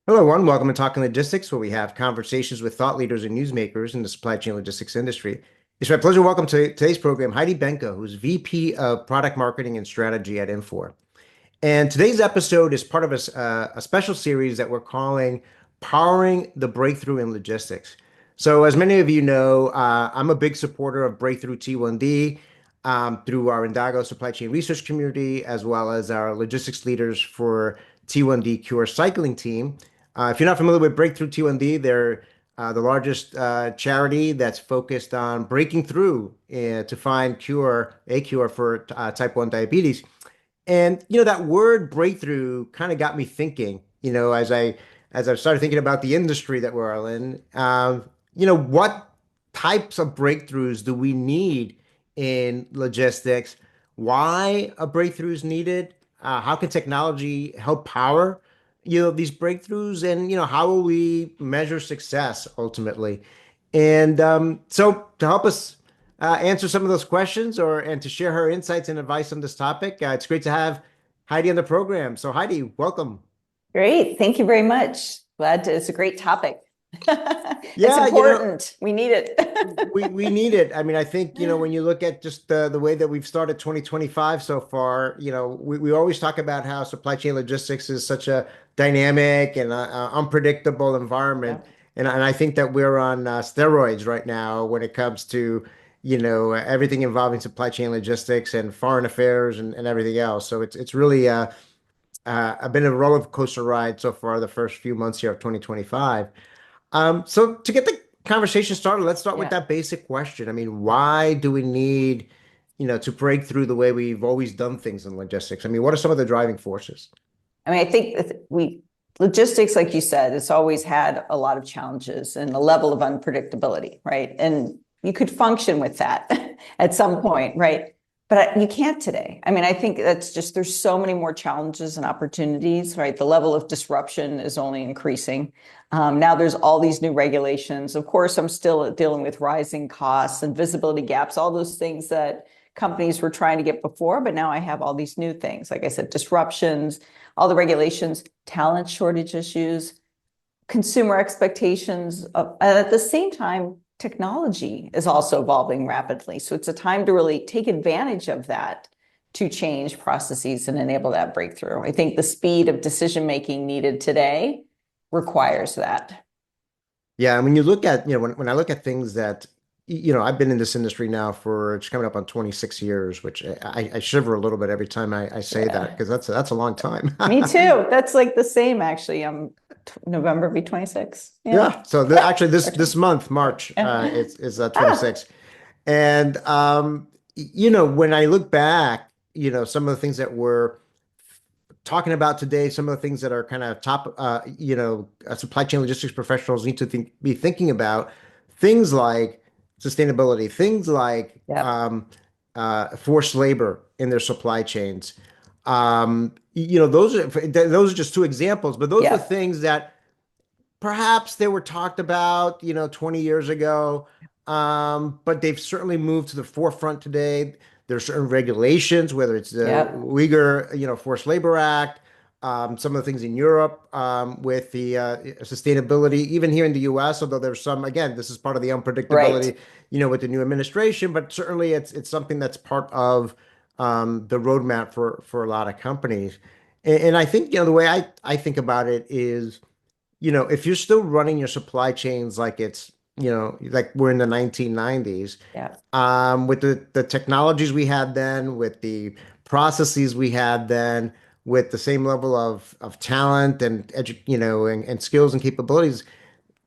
Hello, everyone. Welcome to Talking Logistics, where we have conversations with thought leaders and newsmakers in the supply chain logistics industry. It's my pleasure to welcome to today's program Heidi Benko, who's VP of Product Marketing and Strategy at Infor. And today's episode is part of a special series that we're calling Powering the Breakthrough in Logistics. So, as many of you know, I'm a big supporter of Breakthrough T1D through our Indago supply chain research community, as well as our logistics leaders for T1D Cure Cycling team. If you're not familiar with Breakthrough T1D, they're the largest charity that's focused on breaking through to find a cure for type 1 diabetes. And that word breakthrough kind of got me thinking, as I started thinking about the industry that we're all in, what types of breakthroughs do we need in logistics? Why a breakthrough is needed? How can technology help power, these breakthroughs? And, how will we measure success ultimately? And so to help us answer some of those questions and to share her insights and advice on this topic. It's great to have Heidi on the program. So Heidi, welcome. Great. Thank you very much. It's a great topic. It's Yeah, important. We need it. we need it. I mean, I think, when you look at just the way that we've started 2025 so far, we always talk about how supply chain logistics is such a dynamic and unpredictable environment. Yeah. And I think that we're on steroids right now when it comes to, everything involving supply chain logistics and foreign affairs and everything else. So it's really been a roller coaster ride so far the first few months here of 2025. So to get the conversation started, let's start with Yeah. that basic question. I mean, why do we need, to break through the way we've always done things in logistics? I mean, what are some of the driving forces? I mean, I think logistics, like you said, it's always had a lot of challenges and a level of unpredictability, right? And you could function with that at some point, right? But you can't today. I mean, I think there's so many more challenges and opportunities, right? The level of disruption is only increasing. Now there's all these new regulations. Of course, I'm still dealing with rising costs and visibility gaps, all those things that companies were trying to get before, but now I have all these new things. Like I said, disruptions, all the regulations, talent shortage issues, consumer expectations, and at the same time, technology is also evolving rapidly. So it's a time to really take advantage of that to change processes and enable that breakthrough. I think the speed of decision making needed today requires that. Yeah, and when you look at, when I look at things that, I've been in this industry now for it's coming up on 26 years, which I shiver a little bit every time I say that because that's a long time. Me too. That's like the same, actually. November be 26. Yeah. So actually this month, March, is 26. And when I look back, some of the things that we're talking about today, some of the things that are kind of top, supply chain logistics professionals need to be thinking about, things like sustainability, things like Yep. Forced labor in their supply chains. Those are just two examples, but those are Yep. things that perhaps they were talked about, 20 years ago, but they've certainly moved to the forefront today. There are certain regulations, whether it's the Yep. Uyghur, Forced Labor Act, some of the things in Europe with the sustainability, even here in the U.S., although there's some, again, this is part of the Right. unpredictability, with the new administration, but certainly it's something that's part of the roadmap for a lot of companies. And I think, the way I think about it is, if you're still running your supply chains like it's, like we're in the 1990s, Yeah. with the technologies we had then, with the processes we had then, with the same level of talent and and skills and capabilities,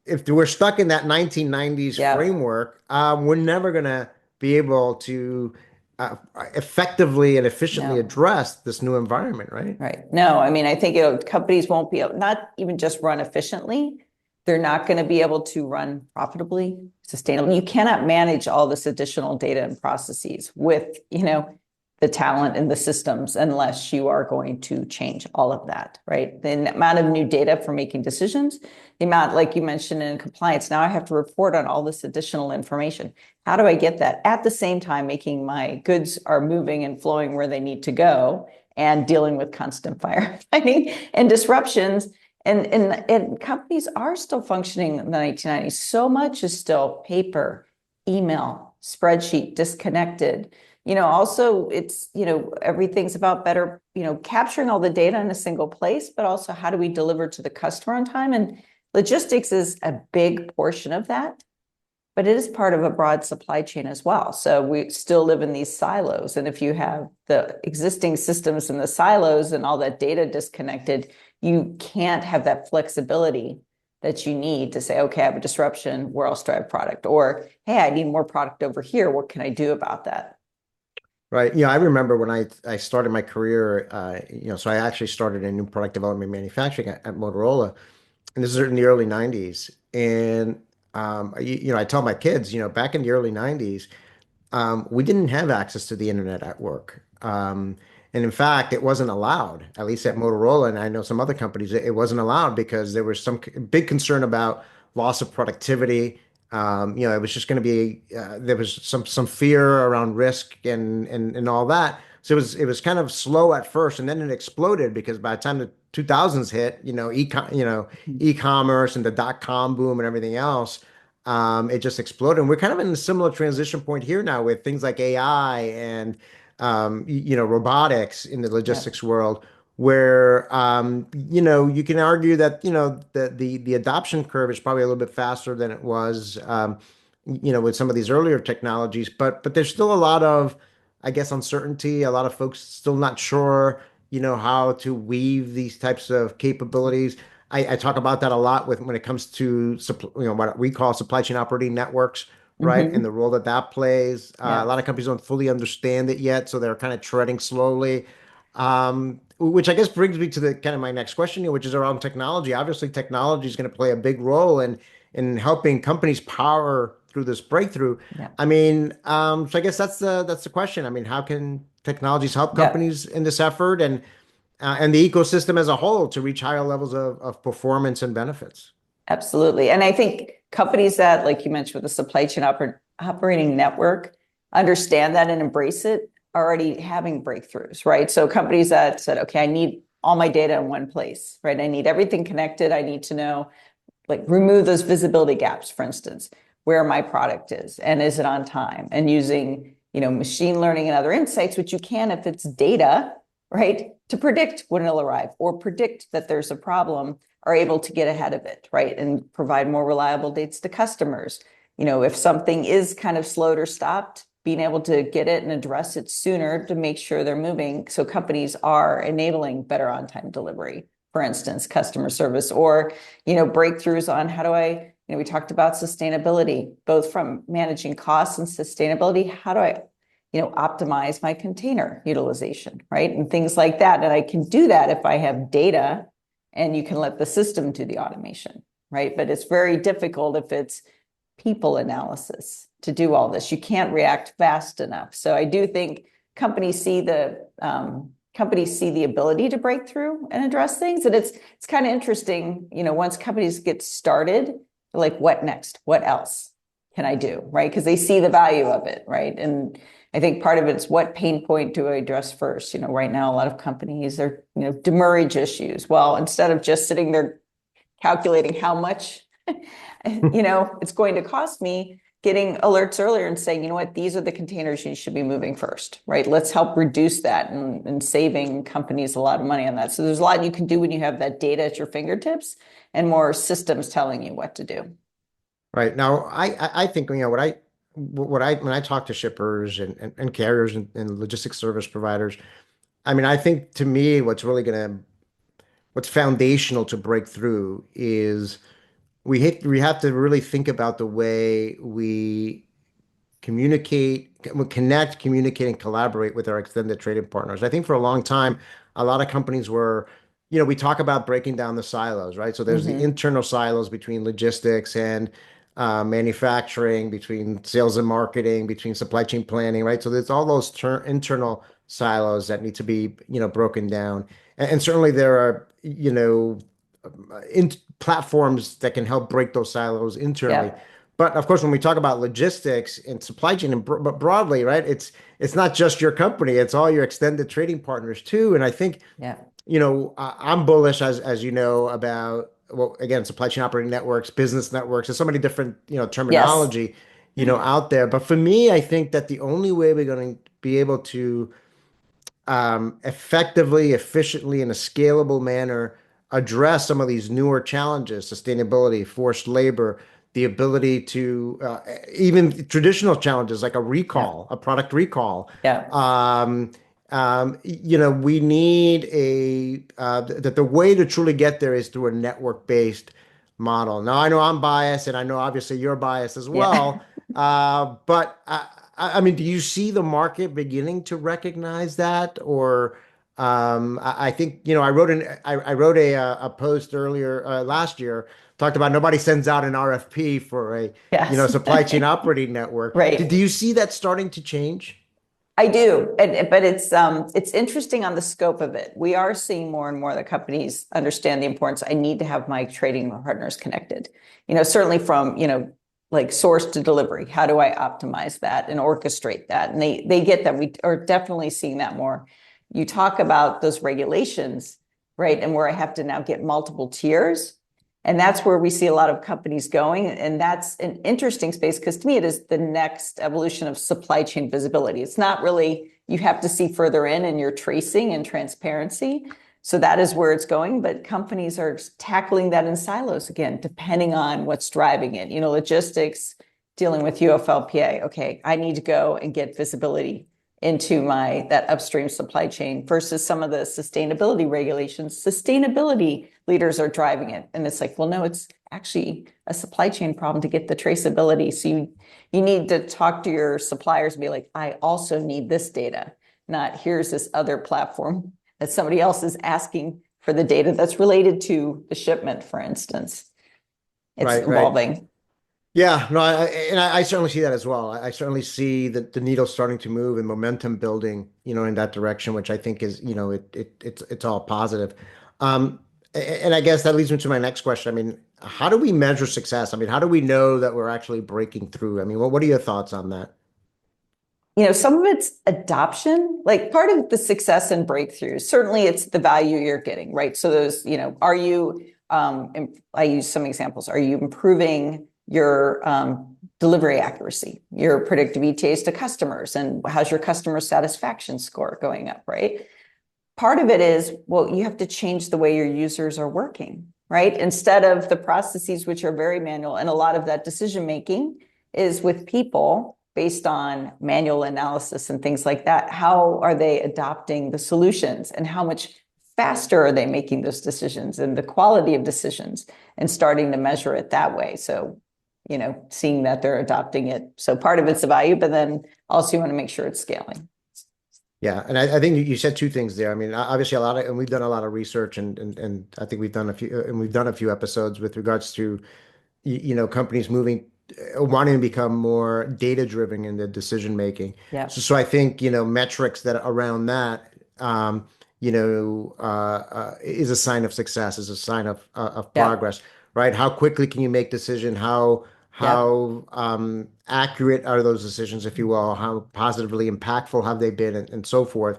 if we're stuck in that 1990s Yep. framework, we're never gonna be able to effectively and efficiently No. address this new environment, right? Right. No, I mean, I think companies won't be able, not even just run efficiently, they're not going to be able to run profitably, sustainably. You cannot manage all this additional data and processes with, the talent and the systems unless you are going to change all of that, right? The amount of new data for making decisions, the amount, like you mentioned in compliance, now I have to report on all this additional information. How do I get that at the same time making my goods are moving and flowing where they need to go and dealing with constant firefighting and disruptions And companies are still functioning in the 1990s. So much is still paper, email, spreadsheet, disconnected. Also it's, everything's about better, capturing all the data in a single place, but also how do we deliver to the customer on time? And logistics is a big portion of that, but it is part of a broad supply chain as well. So we still live in these silos. And if you have the existing systems in the silos and all that data disconnected, you can't have that flexibility that you need to say, okay, I have a disruption, where else do I have product? Or, hey, I need more product over here. What can I do about that? Right. I remember when I started my career, so I actually started in new product development manufacturing at Motorola, and this is in the early 90s. And, I tell my kids, back in the early 90s, we didn't have access to the internet at work. And in fact, it wasn't allowed, at least at Motorola, and I know some other companies, it wasn't allowed because there was some big concern about loss of productivity. It was just going to be there was some fear around risk and all that. So it was kind of slow at first, and then it exploded because by the time the 2000s hit, e-commerce and the dot-com boom and everything else, it just exploded. And we're kind of in a similar transition point here now with things like AI and robotics in the Yeah. logistics world, where you can argue that the adoption curve is probably a little bit faster than it was with some of these earlier technologies, but there's still a lot of, I guess, uncertainty. A lot of folks still not sure how to weave these types of capabilities. I talk about that a lot when it comes to what we call supply chain operating networks, right? And Hmm. the role that that plays. A Yeah. lot of companies don't fully understand it yet, so they're kind of treading slowly. Which I guess brings me to the kind of my next question here, which is around technology. Obviously, technology is going to play a big role in helping companies power through this breakthrough. Yeah. I mean, so I guess that's the question. I mean, how can technologies help Yeah. companies in this effort and the ecosystem as a whole to reach higher levels of performance and benefits? Absolutely. And I think companies that, like you mentioned, with the supply chain operating network, understand that and embrace it, are already having breakthroughs, right? So companies that said, okay, I need all my data in one place, right? I need everything connected. I need to know, like, remove those visibility gaps, for instance, where my product is it on time, and using, machine learning and other insights, which you can if it's data, right, to predict when it'll arrive or predict that there's a problem, are able to get ahead of it, right, and provide more reliable dates to customers. If something is kind of slowed or stopped, being able to get it and address it sooner to make sure they're moving. So companies are enabling better on-time delivery, for instance, customer service, or breakthroughs on how do I, we talked about sustainability, both from managing costs and sustainability. How do I, optimize my container utilization, right? And things like that. And I can do that if I have data, and you can let the system do the automation, right? But it's very difficult if it's people analysis to do all this. You can't react fast enough. So I do think companies see the ability to break through and address things. And it's kind of interesting, once companies get started, like, what next? What else can I do? Right? Because they see the value of it, right? And I think part of it's, what pain point do I address first? Right now, a lot of companies are, demurrage issues. Well, instead of just sitting there calculating how much, it's going to cost me, getting alerts earlier and saying, what, these are the containers you should be moving first, right? Let's help reduce that, and saving companies a lot of money on that. So there's a lot you can do when you have that data at your fingertips and more systems telling you what to do. Right. Now, I think, when I talk to shippers and carriers and logistics service providers, I mean, I think to me, what's foundational to break through is we have to really think about the way we connect, communicate, and collaborate with our extended trading partners. I think for a long time, a lot of companies were, we talk about breaking down the silos, right? So there's the Mm-hmm. internal silos between logistics and manufacturing, between sales and marketing, between supply chain planning, right? So there's all those internal silos that need to be, broken down. And certainly there are, in platforms that can help break those silos internally. Yeah. But of course, when we talk about logistics and supply chain, but broadly, right, it's not just your company; it's all your extended trading partners too. And I think Yeah. I'm bullish as you know about, well, again, supply chain operating networks, business networks. There's so many different, Yes. terminology, out there. But for me, I think that the only way we're going to be able to effectively, efficiently, in a scalable manner address some of these newer challenges, sustainability, forced labor, the ability to even traditional challenges like a Yeah. recall, a product recall. Yeah. Um, we need that the way to truly get there is through a network-based model. Now, I know I'm biased, and I know obviously you're biased as Yeah. well. But I mean, do you see the market beginning to recognize that, or I think I wrote a post earlier last year talked about nobody sends out an RFP for a Yes. supply chain operating network. Do Right. you see that starting to change? I do, but it's interesting on the scope of it. We are seeing more and more that companies understand the importance. I need to have my trading partners connected. Certainly from like source to delivery. How do I optimize that and orchestrate that? And they get that. We are definitely seeing that more. You talk about those regulations, right? And where I have to now get multiple tiers. And that's where we see a lot of companies going. And that's an interesting space because to me, it is the next evolution of supply chain visibility. It's not really, you have to see further in your tracing and transparency. So that is where it's going. But companies are tackling that in silos again, depending on what's driving it. Logistics, dealing with UFLPA. Okay, I need to go and get visibility into that upstream supply chain versus some of the sustainability regulations. Sustainability leaders are driving it. And it's like, well, no, it's actually a supply chain problem to get the traceability. So you need to talk to your suppliers and be like, I also need this data, not here's this other platform that somebody else is asking for the data that's related to the shipment, for instance. It's Right, right. evolving. Yeah, no, I certainly see that as well. I certainly see that the needle starting to move and momentum building, in that direction, which I think is, it's all positive. Um, and I guess that leads me to my next question. I mean, how do we measure success? I mean, how do we know that we're actually breaking through? I mean, what are your thoughts on that? Some of it's adoption, like part of the success and breakthroughs. Certainly, it's the value you're getting, right? So those, are you, I use some examples. Are you improving your delivery accuracy, your predictive ETAs to customers, and how's your customer satisfaction score going up, right? Part of it is, well, you have to change the way your users are working, right? Instead of the processes, which are very manual, and a lot of that decision making is with people based on manual analysis and things like that. How are they adopting the solutions and how much faster are they making those decisions and the quality of decisions and starting to measure it that way? So, seeing that they're adopting it. So part of it's the value, but then also you want to make sure it's scaling. Yeah, and I think you said two things there. I mean, obviously and we've done a lot of research and I think we've done a few episodes with regards to companies wanting to become more data driven in the decision making. Yeah. So I think, metrics that around that, is a sign of success, is a sign of Yeah. progress, right? How quickly can you make decision? How Yeah. accurate are those decisions, if you will? How positively impactful have they been, and so forth.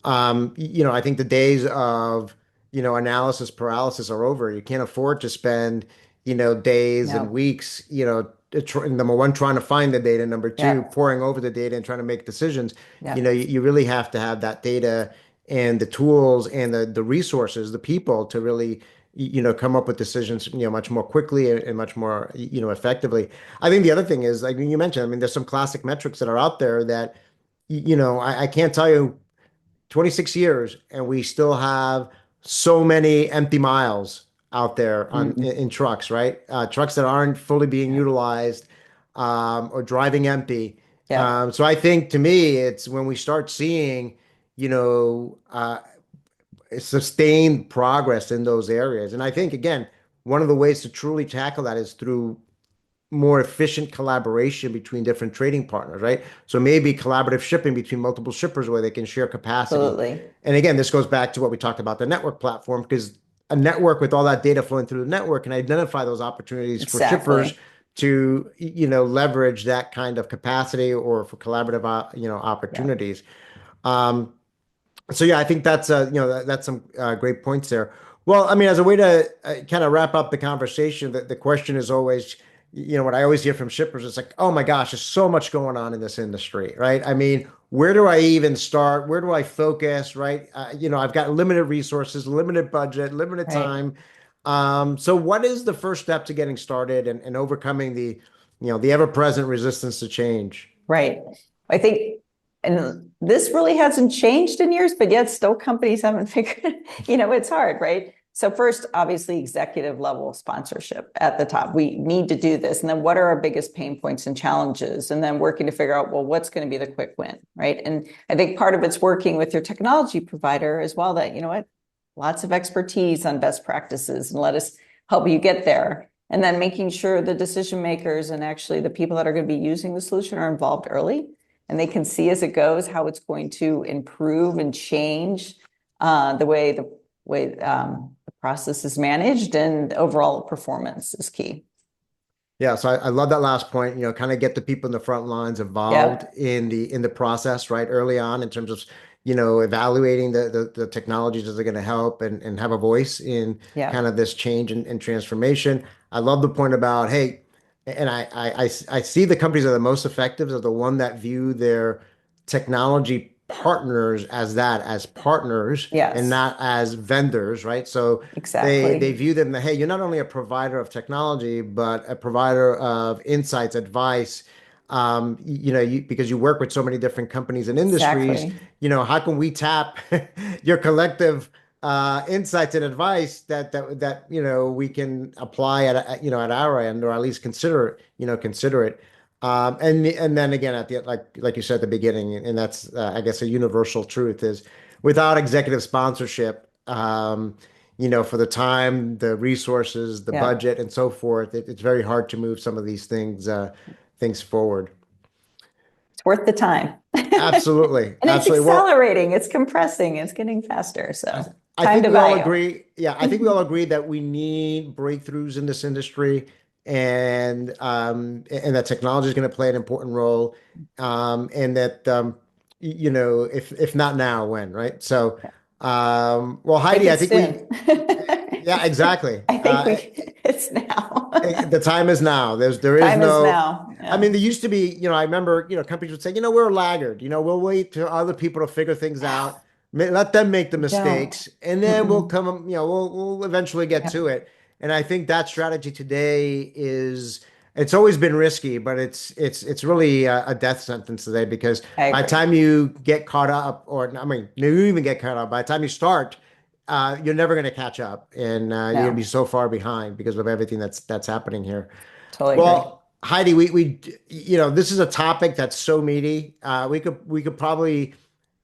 I think the days of, analysis paralysis are over. You can't afford to spend, days and No. weeks, number one, trying to find the data. Number two, Yeah. poring over the data and trying to make decisions. Yeah. You really have to have that data and the tools and the resources, the people to really, come up with decisions, much more quickly and much more, effectively. I think the other thing is, like you mentioned, I mean, there's some classic metrics that are out there that, I can't tell you 26 years and we still have so many empty miles out there Mhm. in trucks, right? Trucks that aren't fully being Yeah. utilized or driving empty. Yeah. So I think to me, it's when we start seeing, you know, uh, sustained progress in those areas. And I think, again, one of the ways to truly tackle that is through more efficient collaboration between different trading partners, right? So maybe collaborative shipping between multiple shippers where they can share capacity. Absolutely. And again, this goes back to what we talked about the network platform, because a network with all that data flowing through the network can identify those opportunities for shippers Exactly. to, leverage that kind of capacity or for collaborative, Yeah. opportunities. Um, So yeah, I think that's that's some great points there. Well, I mean, as a way to kind of wrap up the conversation, the question is always, what I always hear from shippers is like, oh my gosh, there's so much going on in this industry, right? I mean, where do I even start? Where do I focus, right? I've got limited resources, limited budget, limited Right. time. So what is the first step to getting started and overcoming the ever-present resistance to change? Right. I think, and this really hasn't changed in years, but yet still companies haven't figured, it's hard, right? So first, obviously, executive level sponsorship at the top. We need to do this. And then what are our biggest pain points and challenges? And then working to figure out, well, what's going to be the quick win, right? And I think part of it's working with your technology provider as well, that, lots of expertise on best practices and let us help you get there. And then making sure the decision makers and actually the people that are going to be using the solution are involved early and they can see as it goes how it's going to improve and change the way the process is managed, and overall performance is key. Yeah, so I love that last point, kind of get the people in the front lines involved Yep. in the process, right? Early on in terms of, evaluating the technologies that are going to help and have a voice in kind Yep. of this change and transformation. I love the point about, hey, and I see the companies that are the most effective are the one that view their technology partners as partners and Yes, not as vendors, right? So they exactly. view them that, hey, you're not only a provider of technology, but a provider of insights, advice. Because you work with so many different companies and industries, Exactly. how can we tap your collective insights and advice that we can apply at our end, or at least consider it. And then again at the like you said at the beginning, and that's I guess a universal truth is without executive sponsorship, for the time, the resources, the Yeah. budget, and so forth, it's very hard to move some of these things forward. It's worth the time. Absolutely, And it's absolutely. Well, accelerating, it's compressing, it's getting faster. I, So I time think to we all value. agree. Yeah, I think we all agree that we need breakthroughs in this industry, and that technology is going to play an important role, and that if not now, when, right? So, well, Make Heidi, I it think we, soon. yeah, exactly. I think it's now. The time is now. There is Time is no. now. I Yeah. mean, there used to be, I remember, companies would say, we're a laggard. We'll wait till other people to figure things out, let them make the We don't. mistakes, and then we'll Mm-mm. come, we'll eventually get Yep. to it. And I think that strategy today it's always been risky, but it's really a death sentence today because I by the agree. time you get caught up, or I mean, you even get caught up, by the time you start, you're never going to catch up, and you're going to be No, so far behind because of everything that's happening here. totally agree. Well, Heidi, this is a topic that's so meaty. We could probably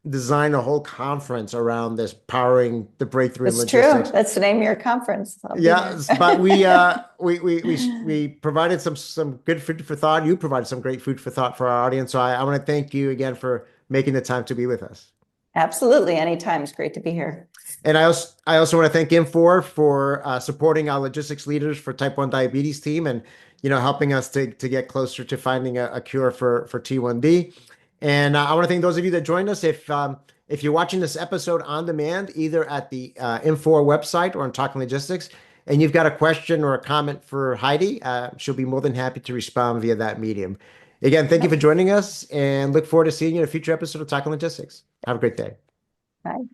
design a whole conference around this, powering the breakthrough in It's true. logistics. That's the name of your conference. I'll be Yeah, there. but we provided some good food for thought. You provided some great food for thought for our audience. So I want to thank you again for making the time to be with us. Absolutely. Anytime. It's great to be here. And I also want to thank Infor for supporting our logistics leaders for type 1 diabetes team, and helping us to get closer to finding a cure for T1D. And I want to thank those of you that joined us. If you're watching this episode on demand, either at the Infor website or on Talking Logistics, and you've got a question or a comment for Heidi, she'll be more than happy to respond via that medium. Again, thank you for Yep. joining us, and look forward to seeing you in a future episode of Talking Logistics. Have a great day. Bye.